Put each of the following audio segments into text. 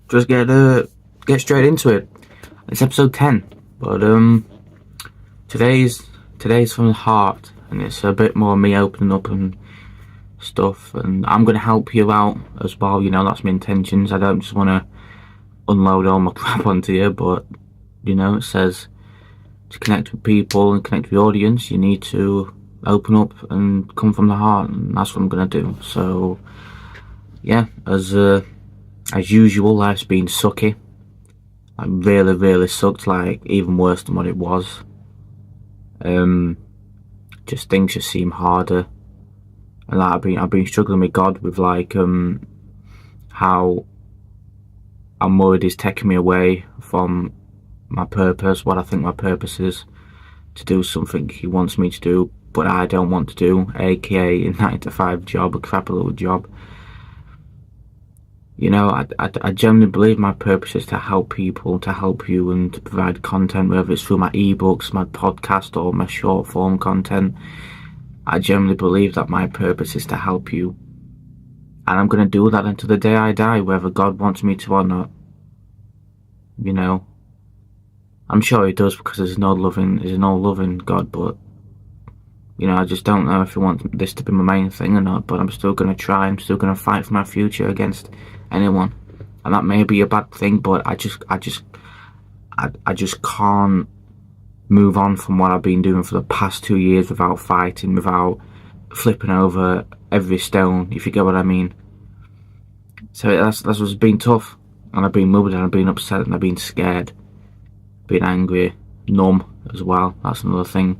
just get straight into it. It's episode 10, but today's today's from the heart, and it's a bit more me opening up and stuff. And I'm gonna help you out as well. That's my intentions. I don't just want to unload all my crap onto you, but it says to connect with people and connect with the audience, you need to open up and come from the heart, and that's what I'm gonna do. So yeah, as usual, life's been sucky. Like really, really sucked. Like even worse than what it was. Just things just seem harder, and like I've been struggling with God with like how I'm worried He's taking me away from my purpose, what I think my purpose is, to do something He wants me to do, but I don't want to do, aka a 9 to 5 job, a crappy little job. I genuinely believe my purpose is to help people, to help you, and to provide content, whether it's through my ebooks, my podcast, or my short form content. I genuinely believe that my purpose is to help you, and I'm going to do that until the day I die, whether God wants me to or not. I'm sure He does, because there's no loving God, but I just don't know if He wants this to be my main thing or not. But I'm still going to try. I'm still going to fight for my future against anyone, and that may be a bad thing, but I just can't move on from what I've been doing for the past 2 years without fighting, without flipping over every stone, if you get what I mean. So that's what's been tough, and I've been moved, and I've been upset, and I've been scared, been angry, numb as well. That's another thing.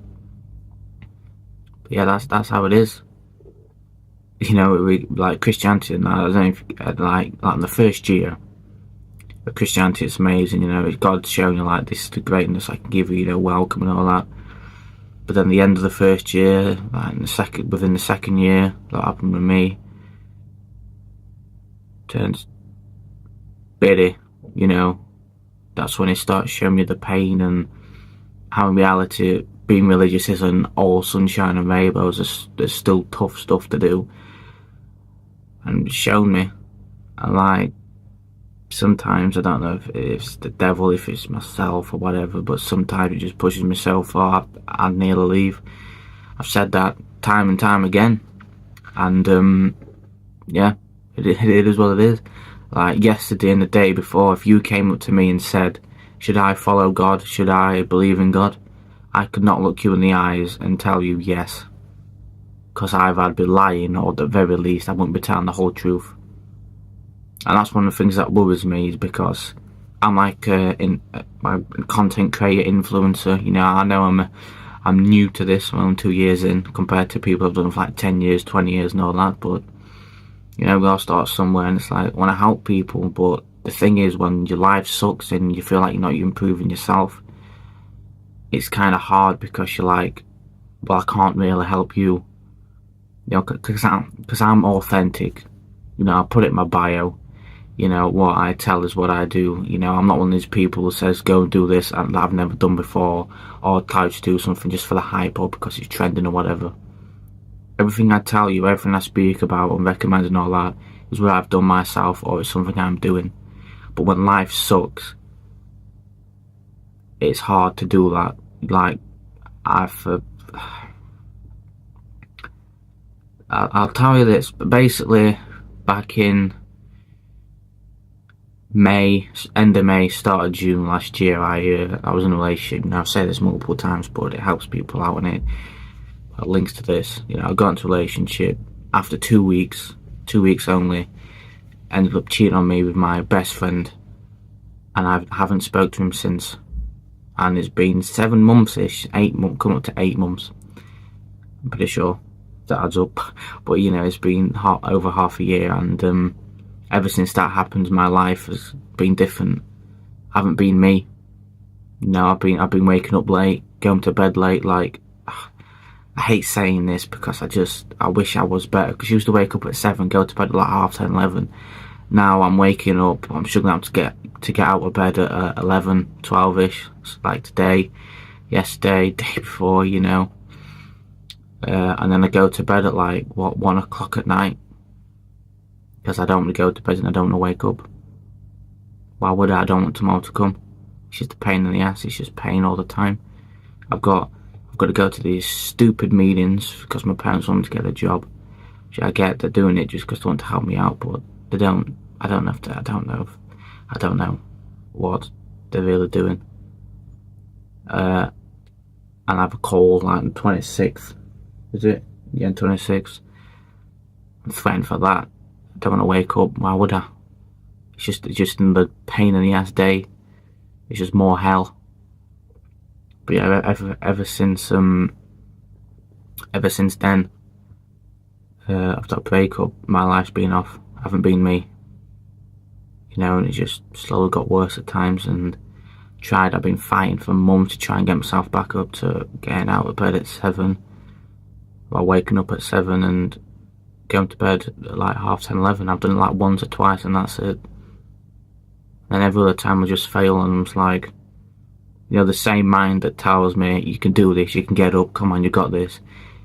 But yeah, that's how it is. Like Christianity, and I don't know if like in the first year of Christianity, it's amazing. God's showing you like this is the greatness I can give you. Welcome and all that. But then the end of the first year, like within the second year, that happened with me, turns bitter. That's when it starts showing you the pain, and how in reality being religious isn't all sunshine and rainbows. There's still tough stuff to do. And it's shown me, and like sometimes I don't know if it's the devil, if it's myself or whatever, but sometimes it just pushes myself, or I'd nearly leave. I've said that time and time again, and yeah, it is what it is. Like yesterday and the day before, if you came up to me and said, should I follow God, should I believe in God, I could not look you in the eyes and tell you yes, because either I'd be lying, or at the very least I wouldn't be telling the whole truth. And that's one of the things that worries me, is because I'm like my content creator, influencer. I know I'm new to this. I'm only 2 years in compared to people who've done it for like 10 years, 20 years and all that. But we all start somewhere, and it's like I want to help people. But the thing is, when your life sucks and you feel like you're not improving yourself, it's kind of hard, because you're like, well, I can't really help you. Because I'm authentic. I put it in my bio. What I tell is what I do. I'm not one of these people who says go and do this and that I've never done before, or try to do something just for the hype, or because it's trending or whatever. Everything I tell you, everything I speak about and recommend and all that, is what I've done myself, or it's something I'm doing. But when life sucks, it's hard to do that. Like I'll tell you this. Basically, back in May, end of May, start of June last year, I was in a relationship. I've said this multiple times, but it helps people out, and it links to this. I got into a relationship. After 2 weeks only, ended up cheating on me with my best friend, and I haven't spoke to him since. And it's been 7 months-ish, 8 months, coming up to 8 months. I'm pretty sure that adds up. But it's been over half a year, and ever since that happened, my life has been different. I haven't been me. I've been waking up late, going to bed late. Like, I hate saying this, because I wish I was better. Because I used to wake up at 7, go to bed at like 10:30, 11. Now I'm waking up, I'm struggling out to get out of bed at 11, 12ish. Like today, yesterday, day before. And then I go to bed at like 1 o'clock at night, because I don't want to go to bed and I don't want to wake up. Why would I? I don't want tomorrow to come. It's just a pain in the ass. It's just pain all the time. I've got to go to these stupid meetings because my parents want me to get a job. Which I get, they're doing it just because they want to help me out, but they don't. I don't know what they're really doing. And I have a call like the 26th. Is it? Yeah, 26th. I'm fighting for that. I don't want to wake up. Why would I? It's just another pain in the ass day. It's just more hell. But yeah, ever since then, after that breakup, my life's been off. I haven't been me. And it just slowly got worse at times. And I've been fighting for months to try and get myself back up to getting out of bed at 7, while waking up at 7 and going to bed at like 10:30, 11. I've done it like once or twice, and that's it. And every other time I just fail, and it's like, the same mind that tells me you can do this, you can get up, come on, you got this.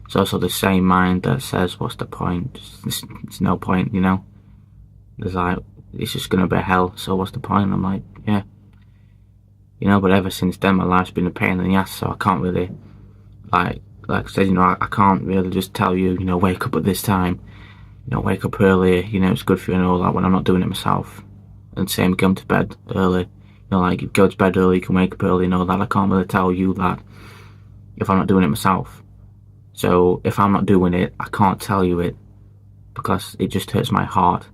It's also the same mind that says, what's the point? It's no point, There's like, it's just gonna be hell, so what's the point? I'm like, yeah. But ever since then, my life's been a pain in the ass, so I can't really, like I said, I can't really just tell you, wake up at this time, wake up early, it's good for you and all that, when I'm not doing it myself. And same, going to bed early. Like, you go to bed early, you can wake up early and all that. I can't really tell you that if I'm not doing it myself. So, if I'm not doing it, I can't tell you it, because it just hurts my heart.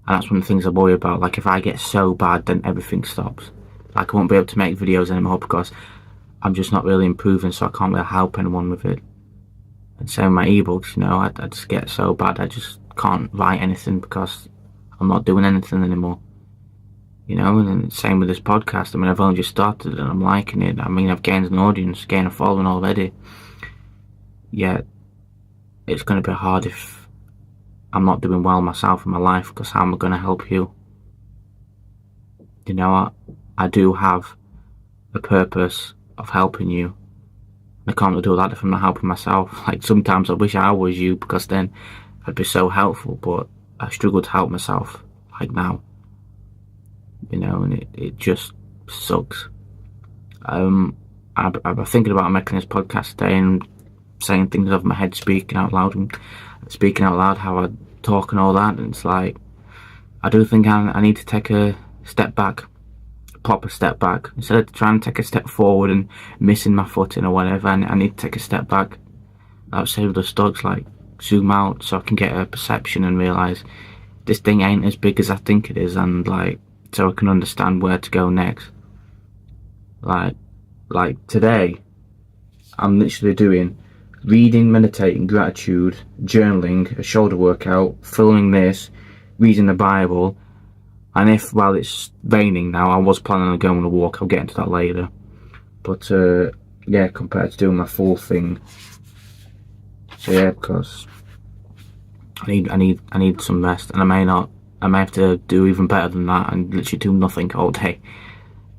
And that's one of the things I worry about. Like, if I get so bad, then everything stops. Like, I won't be able to make videos anymore because I'm just not really improving, so I can't really help anyone with it. And same with my ebooks, I just get so bad, I just can't write anything because I'm not doing anything anymore. And same with this podcast. I mean, I've only just started and I'm liking it. I mean, I've gained an audience, gained a following already. Yet, it's going to be hard if I'm not doing well myself in my life, because how am I going to help you? I do have a purpose of helping you. I can't do that if I'm not helping myself. Like, sometimes I wish I was you, because then I'd be so helpful, but I struggle to help myself, like now. And it just sucks. I've been thinking about making this podcast today and saying things off my head, speaking out loud how I talk and all that, and it's like, I do think I need to take a step back, a proper step back, instead of trying to take a step forward and missing my footing or whatever. I need to take a step back, like say with the stocks, like zoom out so I can get a perception and realise this thing ain't as big as I think it is, and like, so I can understand where to go next. Like today, I'm literally doing reading, meditating, gratitude, journaling, a shoulder workout, filming this, reading the Bible, and while it's raining now, I was planning on going on a walk. I'll get into that later. But yeah, compared to doing my full thing, so yeah, because I need some rest, and I may have to do even better than that and literally do nothing all day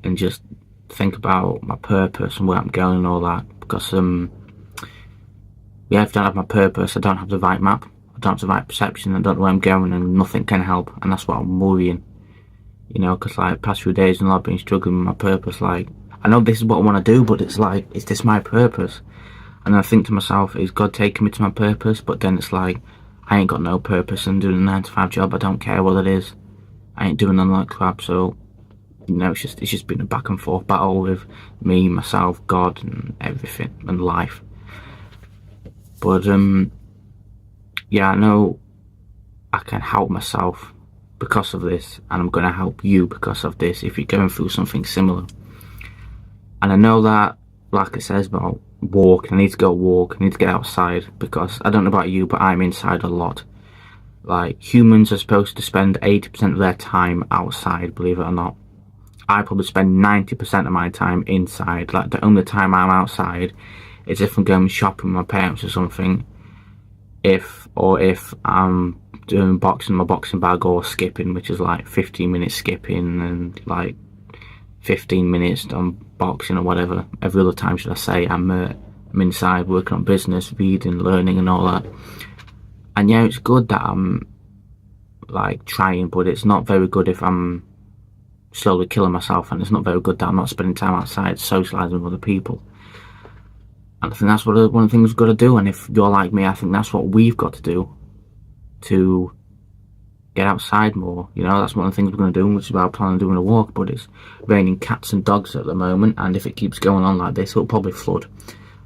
and just think about my purpose and where I'm going and all that, because yeah, if I don't have my purpose, I don't have the right map, I don't have the right perception, I don't know where I'm going, and nothing can help. And that's what I'm worrying, because like past few days and I've been struggling with my purpose. Like, I know this is what I want to do, but it's like, is this my purpose? And I think to myself, is God taking me to my purpose? But then it's like, I ain't got no purpose. I'm doing a 9-to-5 job. I don't care what it is. I ain't doing none of that crap. So, it's just been a back and forth battle with me, myself, God, and everything, and life. But yeah, I know I can help myself because of this, and I'm gonna help you because of this if you're going through something similar. And I know that, like it says about walk, I need to go walk, I need to get outside, because I don't know about you, but I'm inside a lot. Like, humans are supposed to spend 80% of their time outside, believe it or not. I probably spend 90% of my time inside. Like, the only time I'm outside is if I'm going shopping with my parents or something, if I'm doing my boxing bag, or skipping, which is like 15 minutes skipping and like 15 minutes on boxing or whatever. Every other time, should I say, I'm inside working on business, reading, learning and all that. And yeah, it's good that I'm like trying, but it's not very good if I'm slowly killing myself, and it's not very good that I'm not spending time outside socialising with other people. And I think that's one of the things we've got to do. And if you're like me, I think that's what we've got to do to get outside more. You know, that's one of the things we're going to do, which is why I plan on doing a walk. But it's raining cats and dogs at the moment, and if it keeps going on like this, it'll probably flood.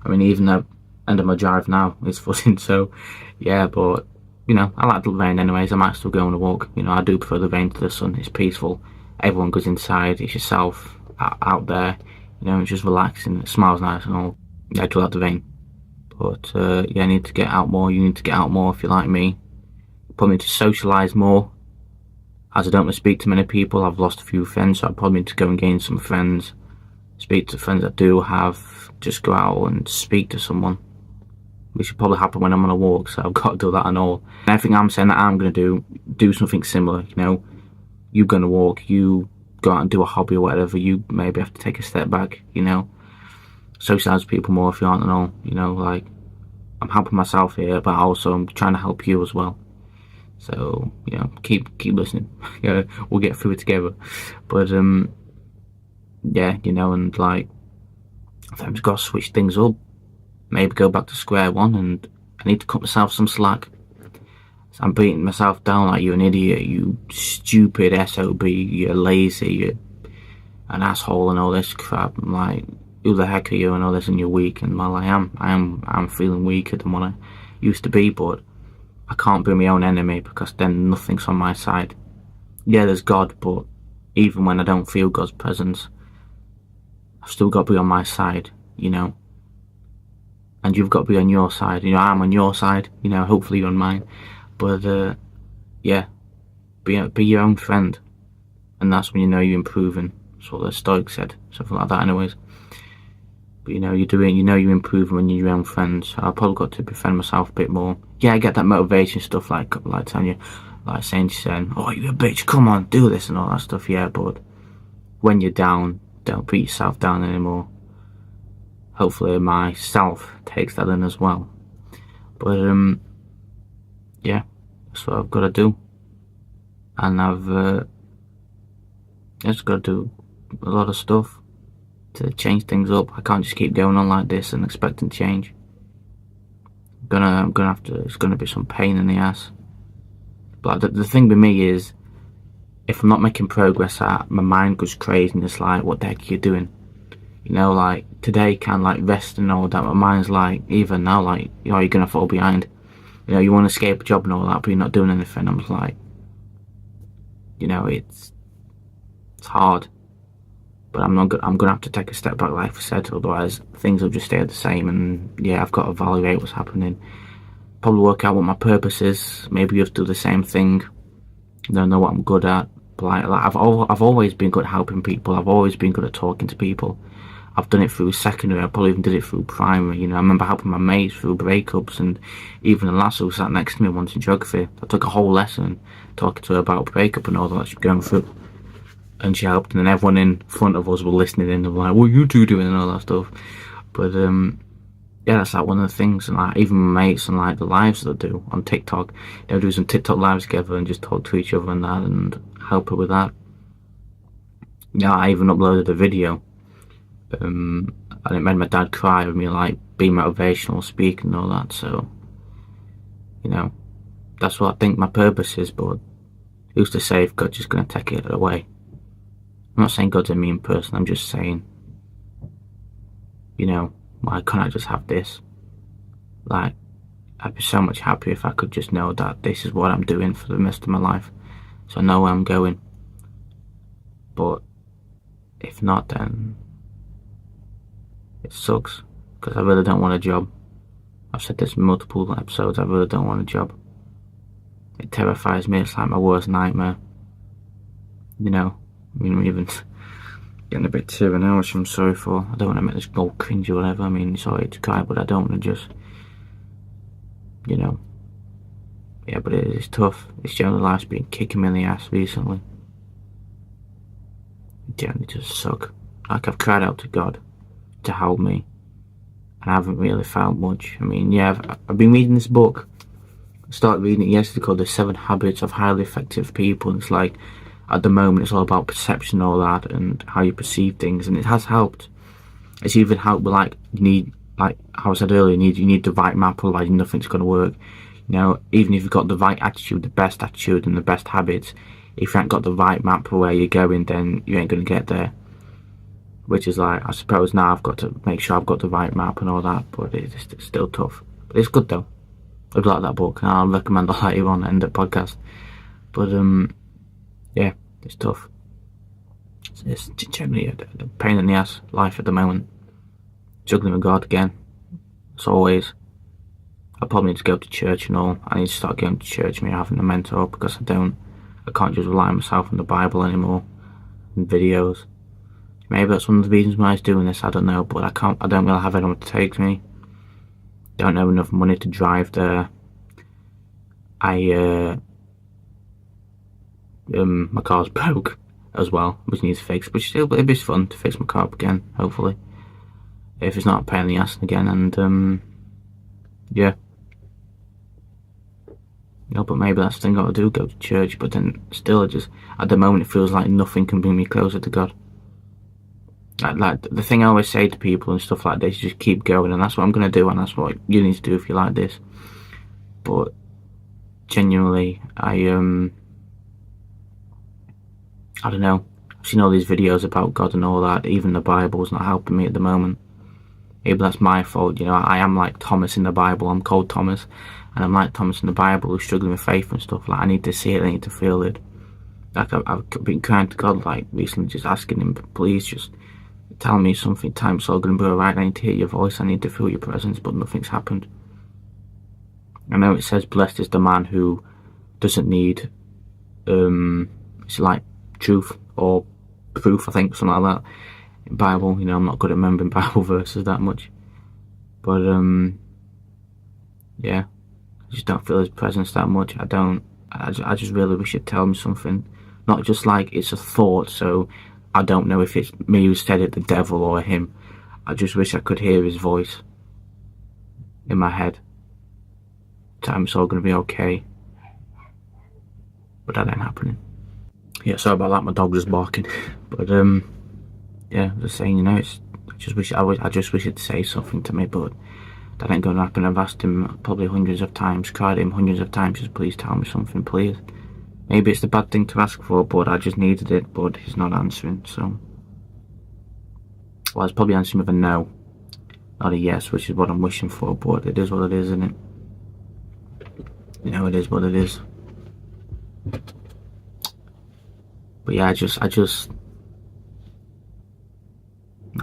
I mean, even the end of my drive now is flooding. So, yeah, but you know, I like the rain anyways. I might still go on a walk. You know, I do prefer the rain to the sun. It's peaceful. Everyone goes inside. It's yourself out there. You know, it's just relaxing. It smells nice and all. Yeah, I do like the rain. But yeah, I need to get out more. You need to get out more if you're like me. Probably need to socialise more, as I don't want to speak to many people. I've lost a few friends, so I probably need to go and gain some friends. Speak to friends I do have. Just go out and speak to someone. Which should probably happen when I'm on a walk, so I've got to do that and all. And everything I'm saying that I'm going to do something similar. You know, you go on a walk, you go out and do a hobby or whatever. You maybe have to take a step back. You know, socialise with people more if you aren't and all. You know, like I'm helping myself here, but also I'm trying to help you as well. So, you know, keep listening. Yeah, we'll get through it together. But yeah, you know, and like I've just got to switch things up. Maybe go back to square one, and I need to cut myself some slack. So I'm beating myself down like you're an idiot, you stupid SOB, you're lazy, you're an asshole and all this crap. I'm like, who the heck are you and all this, and you're weak. And well, I'm feeling weaker than what I used to be, but I can't be my own enemy, because then nothing's on my side. Yeah, there's God, but even when I don't feel God's presence, I've still got to be on my side, you know. And you've got to be on your side. You know, I'm on your side, you know, hopefully you're on mine. But yeah, be your own friend, and that's when you know you're improving. That's what the Stoics said, something like that anyways. But you know, you're improving when you're your own friend. So I've probably got to befriend myself a bit more. Yeah, I get that motivation stuff, like Tanya, like saying, oh, you're a bitch, come on, do this and all that stuff. Yeah, but when you're down, don't put yourself down anymore. Hopefully myself takes that in as well. But yeah, that's what I've got to do. And I've just got to do a lot of stuff to change things up. I can't just keep going on like this and expecting change. I'm gonna have to. It's gonna be some pain in the ass. But the thing with me is, if I'm not making progress, my mind goes crazy and it's like, what the heck are you doing? You know, like today, kind of like rest and all that. My mind's like, even now, like, you know, you're gonna fall behind. You know, you want to escape a job and all that, but you're not doing anything. I'm just like, you know, it's hard. But I'm gonna have to take a step back, like I said. Otherwise, things will just stay the same. And yeah, I've got to evaluate what's happening. Probably work out what my purpose is. Maybe you have to do the same thing. Don't know what I'm good at. But like I've always been good at helping people. I've always been good at talking to people. I've done it through secondary. I probably even did it through primary. You know, I remember helping my mates through breakups, and even the lass who sat next to me once in geography, I took a whole lesson talking to her about breakup and all that she was going through. And she helped, and then everyone in front of us were listening in and like, what are you two doing and all that stuff. But yeah, that's like one of the things. And like even my mates and like the lives that I do on TikTok, they'll do some TikTok lives together and just talk to each other and that, and help her with that. Yeah, I even uploaded a video, and it made my dad cry with me like being motivational, speaking and all that. So, you know, that's what I think my purpose is. But who's to say if God's just going to take it away? I'm not saying God's a mean person. I'm just saying, you know, why can't I just have this? Like, I'd be so much happier if I could just know that this is what I'm doing for the rest of my life, so I know where I'm going. But if not, then it sucks, because I really don't want a job. I've said this in multiple episodes. I really don't want a job. It terrifies me. It's like my worst nightmare. You know, I mean, I'm even getting a bit teary now, which I'm sorry for. I don't want to make this go cringe or whatever. I mean, sorry to cry, but I don't want to just, you know. Yeah, but it's tough. It's generally life's been kicking me in the ass recently. It generally just suck. Like, I've cried out to God to help me, and I haven't really found much. I mean, yeah, I've been reading this book. I started reading it yesterday, called The 7 Habits of Highly Effective People. And it's like, at the moment it's all about perception and all that, and how you perceive things, and it has helped. It's even helped with, like, you need, like how I said earlier, you need the right map, otherwise nothing's going to work. Even if you've got the right attitude, the best attitude and the best habits, if you ain't got the right map for where you're going, then you ain't going to get there. Which is, like, I suppose now I've got to make sure I've got the right map and all that, but it's still tough. But it's good though. I'd like that book, and I'll recommend that later on end the podcast. But yeah, it's tough. It's generally a pain in the ass life at the moment. Juggling with God again, as always. I probably need to go to church and all. I need to start going to church, me having a mentor, because I can't just rely on myself on the Bible anymore and videos. Maybe that's one of the reasons why I was doing this, I don't know, but I don't really have anyone to take me. Don't have enough money to drive there. My car's broke as well, which needs fixed, but still, it'd be fun to fix my car up again, hopefully. If it's not a pain in the ass again, and yeah. But maybe that's the thing I gotta do, go to church, but then still, at the moment it feels like nothing can bring me closer to God. Like the thing I always say to people and stuff like this is just keep going, and that's what I'm gonna do, and that's what you need to do if you like this. But genuinely, I don't know. I've seen all these videos about God and all that. Even the Bible's not helping me at the moment. Maybe that's my fault. I am like Thomas in the Bible. I'm called Thomas, and I'm like Thomas in the Bible, who's struggling with faith and stuff. Like, I need to see it. I need to feel it. Like, I've been crying to God, like, recently, just asking Him, please, just tell me something. Time's all going to be alright. I need to hear your voice. I need to feel your presence, but nothing's happened. I know it says, blessed is the man who doesn't need, it's like truth or proof, I think, something like that. In Bible, I'm not good at remembering Bible verses that much. But, yeah, I just don't feel His presence that much. I just really wish He'd tell me something. Not just like it's a thought, so I don't know if it's me who said it, the devil, or Him. I just wish I could hear His voice in my head. Time's all going to be okay. But that ain't happening. Yeah, sorry about that, my dog was barking. But, yeah, just saying, I just wish he'd say something to me, but that ain't gonna happen. I've asked him probably hundreds of times, cried him hundreds of times, just please tell me something, please. Maybe it's the bad thing to ask for, but I just needed it, but he's not answering, so. Well, he's probably answering with a no, not a yes, which is what I'm wishing for, but it is what it is, isn't it? It is what it is. But yeah, I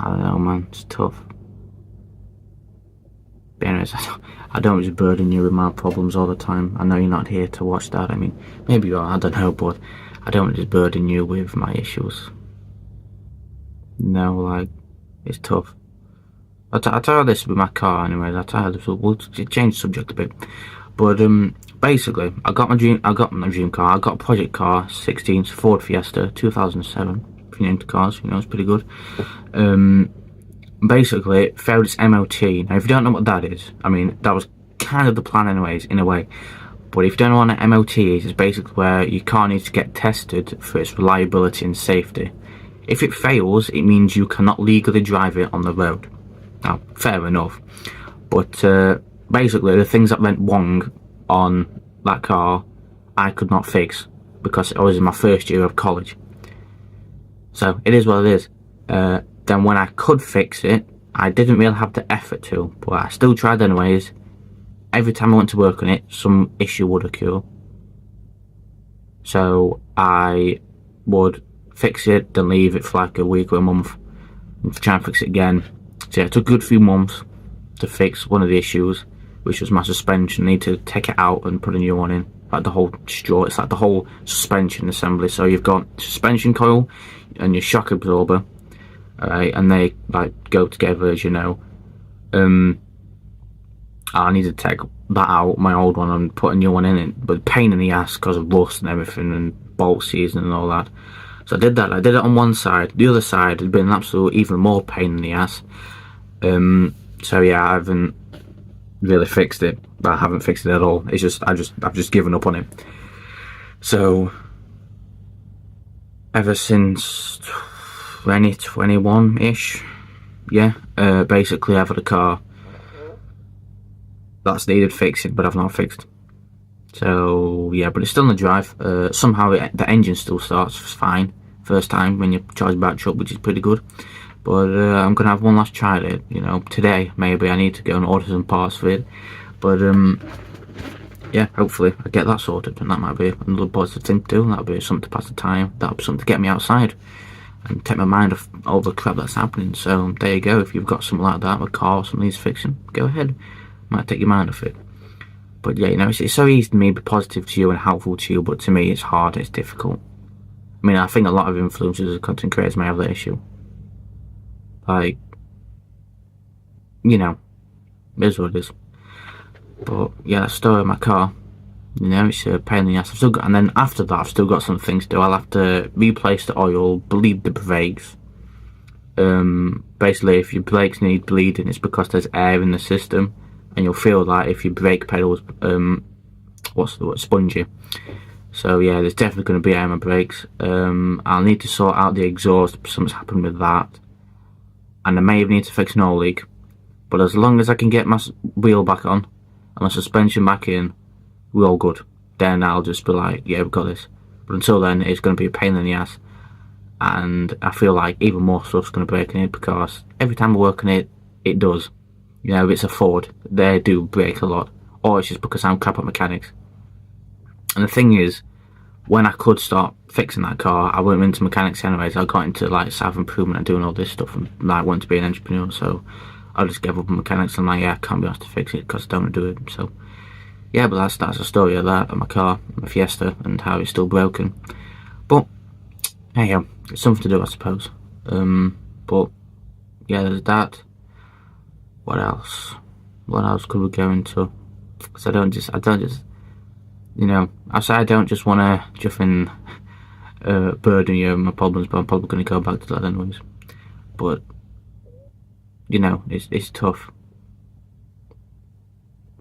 don't know, man, it's tough. But anyways, I don't just burden you with my problems all the time. I know you're not here to watch that. I mean, maybe you are, I don't know, but I don't just burden you with my issues. No, like, it's tough. I tell you this with my car, anyways. I tell you this, we'll change the subject a bit. But basically, I got my dream car. I got a project car, 16 Ford Fiesta, 2007. If you're into cars, it's pretty good. Basically, it failed its MOT. Now, if you don't know what that is, I mean, that was kind of the plan anyways, in a way. But if you don't know what an MOT is, it's basically where your car needs to get tested for its reliability and safety. If it fails, it means you cannot legally drive it on the road. Now, fair enough. But basically, the things that went wrong on that car, I could not fix because I was in my first year of college. So, it is what it is. Then when I could fix it, I didn't really have the effort to, but I still tried anyways. Every time I went to work on it, some issue would occur. So I would fix it, then leave it for like a week or a month, and try and fix it again. So yeah, it took a good few months to fix one of the issues, which was my suspension. I need to take it out and put a new one in. Like the whole straw, it's like the whole suspension assembly. So you've got suspension coil and your shock absorber. Alright, and they like go together, as you know. I need to take that out, my old one, and put a new one in it. But pain in the ass because of rust and everything, and bolt season and all that. So I did that. I did it on one side. The other side had been an absolute even more pain in the ass. So yeah, I haven't really fixed it. I haven't fixed it at all. It's just I've just given up on it. So ever since 2021-ish. Yeah, basically I've had a car that's needed fixing, but I've not fixed. So yeah, but it's still in the drive. Somehow the engine still starts fine first time when you charge battery up, which is pretty good. But I'm gonna have one last try at it. Today maybe I need to go and order some parts for it. But yeah, hopefully I get that sorted, and that might be another positive thing to do. That'll be something to pass the time. That'll be something to get me outside and take my mind off all the crap that's happening. So there you go. If you've got something like that, a car or something needs fixing, go ahead. Might take your mind off it. But yeah, it's so easy to me to be positive to you and helpful to you, but to me it's hard, it's difficult. I mean, I think a lot of influencers and content creators may have that issue. Like, it is what it is. But yeah, that story of my car, it's a pain in the ass. And then after that, I've still got some things to do. I'll have to replace the oil, bleed the brakes. Basically, if your brakes need bleeding, it's because there's air in the system, and you'll feel that if your brake pedal's spongy. So yeah, there's definitely going to be air in my brakes. I'll need to sort out the exhaust. Something's happened with that, and I may even need to fix an oil leak. But as long as I can get my wheel back on and my suspension back in, we're all good. Then I'll just be like, yeah, we've got this. But until then, it's going to be a pain in the ass, and I feel like even more stuff's going to break in it, because every time I work on it, it does. If it's a Ford, they do break a lot, or it's just because I'm crap at mechanics. And the thing is, when I could start fixing that car, I went into mechanics anyways. I got into like self-improvement and doing all this stuff, and like wanted to be an entrepreneur. So I just gave up on mechanics. And I'm like, yeah, I can't be asked to fix it because I don't want to do it. So yeah, but that's the story of that, of my car, my Fiesta, and how it's still broken. But hey, it's something to do, I suppose. But yeah, there's that. What else? What else could we go into? Because I don't just, I say I don't just want to jiffing burden you with my problems, but I'm probably going to go back to that anyways. But it's tough.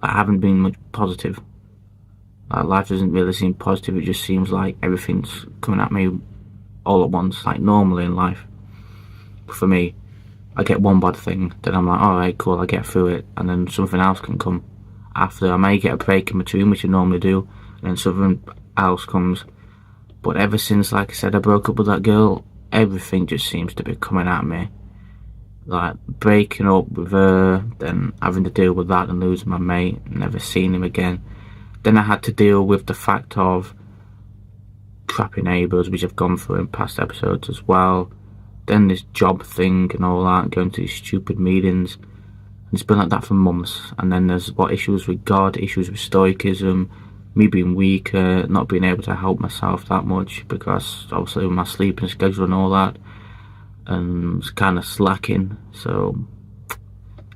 I haven't been much positive. Life doesn't really seem positive. It just seems like everything's coming at me all at once, like normally in life. But for me, I get one bad thing, then I'm like, alright, cool, I get through it, and then something else can come after. I may get a break in between, which I normally do, and then something else comes. But ever since, like I said, I broke up with that girl, everything just seems to be coming at me. Like, breaking up with her, then having to deal with that and losing my mate, never seeing him again. Then I had to deal with the fact of crappy neighbours, which I've gone through in past episodes as well. Then this job thing and all that, going to these stupid meetings, and it's been like that for months. And then there's issues with God, issues with stoicism, me being weaker, not being able to help myself that much because obviously with my sleeping schedule and all that, and it's kind of slacking. So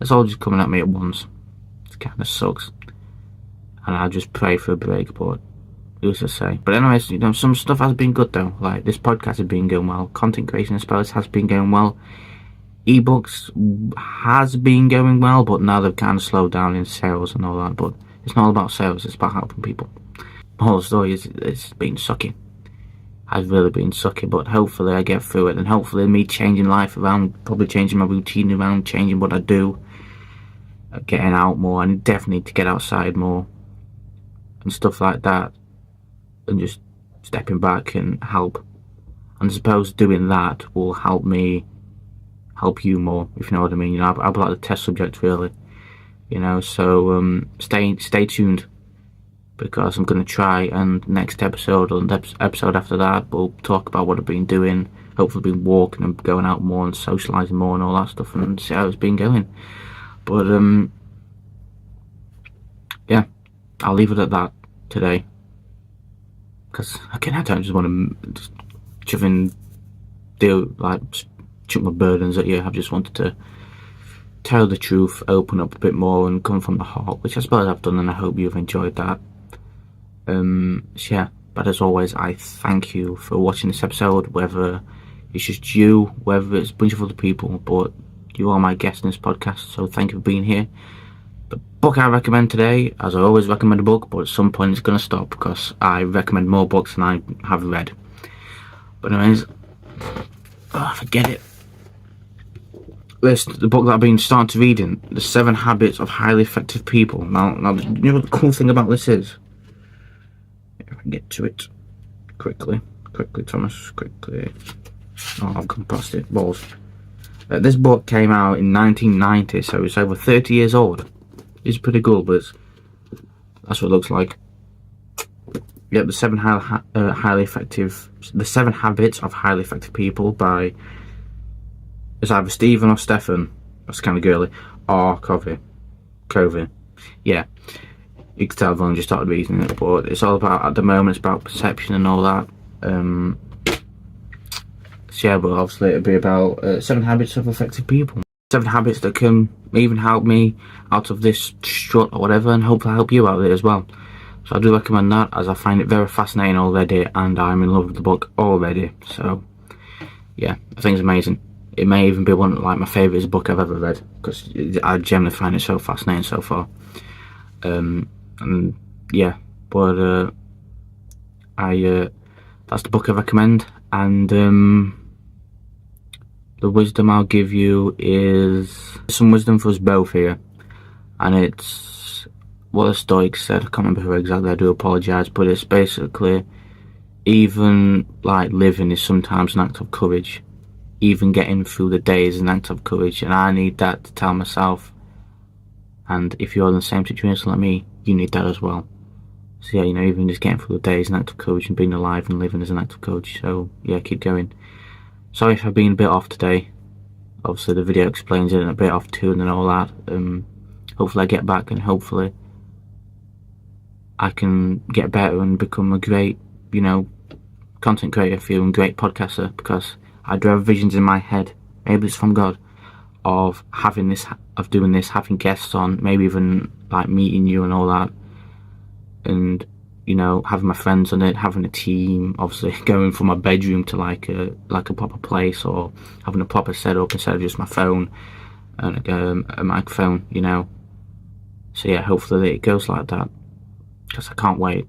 it's all just coming at me at once. It kind of sucks, and I just pray for a break, but who's to say? But anyways, some stuff has been good though. Like this podcast has been going well. Content creation, I suppose, has been going well. Ebooks has been going well, but now they've kind of slowed down in sales and all that. But it's not all about sales, it's about helping people. The whole story is it's been sucky. I've really been sucky, but hopefully I get through it, and hopefully me changing life around, probably changing my routine around, changing what I do, getting out more. I definitely need to get outside more and stuff like that, and just stepping back and help. And I suppose doing that will help me help you more, if you know what I mean. I'll be like the test subject really, so stay tuned, because I'm going to try, and next episode or the episode after that we'll talk about what I've been doing. Hopefully been walking and going out more and socialising more and all that stuff, and see how it's been going. But yeah, I'll leave it at that today, because again I don't just want to just chuck my burdens at you. I've just wanted to tell the truth, open up a bit more and come from the heart, which I suppose I've done, and I hope you've enjoyed that. So yeah, but as always, I thank you for watching this episode, whether it's just you, whether it's a bunch of other people, but you are my guest in this podcast, so thank you for being here. The book I recommend today, as I always recommend a book, but at some point it's going to stop because I recommend more books than I have read. But anyways, forget it. The book that I've been starting to read in, The 7 Habits of Highly Effective People. Now, you know what the cool thing about this is? If I can get to it quickly, Thomas, quickly. Oh, I've gone past it. Balls. This book came out in 1990, so it's over 30 years old. It's pretty cool, but that's what it looks like. Yep, The 7 Habits of Highly Effective People by, it's either Stephen or Stefan, that's kind of girly, or Covey. Yeah, you can tell I've only just started reading it, but it's all about, at the moment, it's about perception and all that. So yeah, but obviously it'll be about 7 habits of effective people. 7 habits that can even help me out of this strut or whatever, and hopefully help you out there as well. So I do recommend that, as I find it very fascinating already, and I'm in love with the book already. So yeah, I think it's amazing. It may even be one of my favourite book I've ever read, because I generally find it so fascinating so far. And yeah, but that's the book I recommend, and the wisdom I'll give you is some wisdom for us both here, and it's what the Stoics said. I can't remember who exactly, I do apologise, but it's basically, even like living is sometimes an act of courage. Even getting through the day is an act of courage, and I need that to tell myself. And if you're in the same situation like me, you need that as well. So yeah, you know, even just getting through the day is an act of courage, and being alive and living is an act of courage. So yeah, keep going. Sorry if I've been a bit off today. Obviously the video explains it, and a bit off tune and all that. Hopefully I get back, and hopefully I can get better and become a great, you know, content creator for you and great podcaster, because I do have visions in my head, maybe it's from God, of having this, of doing this, having guests on, maybe even like meeting you and all that, and you know, having my friends on it, having a team, obviously going from my bedroom to like a proper place, or having a proper setup instead of just my phone and a microphone, you know. So yeah, hopefully it goes like that, because I can't wait.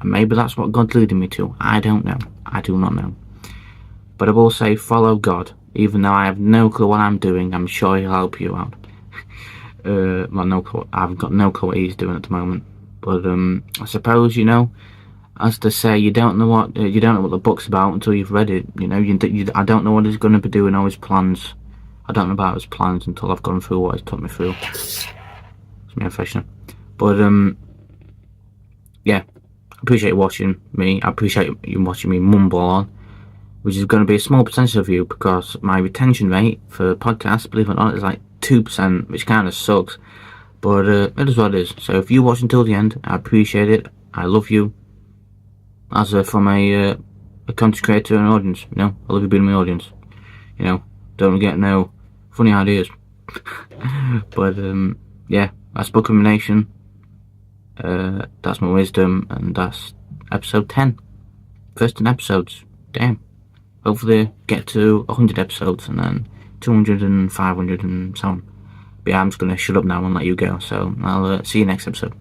And maybe that's what God's leading me to. I don't know. I do not know. But I will say, follow God. Even though I have no clue what I'm doing, I'm sure He'll help you out. Well, no clue. I've got no clue what He's doing at the moment. But I suppose, you know, as to say, you don't know what the book's about until you've read it. You know, I don't know what He's going to be doing, or His plans. I don't know about His plans until I've gone through what He's taught me through. It's me affection. But yeah, I appreciate you watching me. I appreciate you watching me mumble on, which is going to be a small percentage of you, because my retention rate for podcasts, believe it or not, is like 2%, which kind of sucks. But it is what it is. So if you watch until the end, I appreciate it. I love you. As from a content creator and audience, you know, I love you being my audience. You know, don't get no funny ideas. But yeah, that's book recommendation. That's my wisdom, and that's episode 10. First 10 episodes. Damn. Hopefully get to 100 episodes, and then 200 and 500 and so on. But yeah, I'm just going to shut up now and let you go. So I'll see you next episode.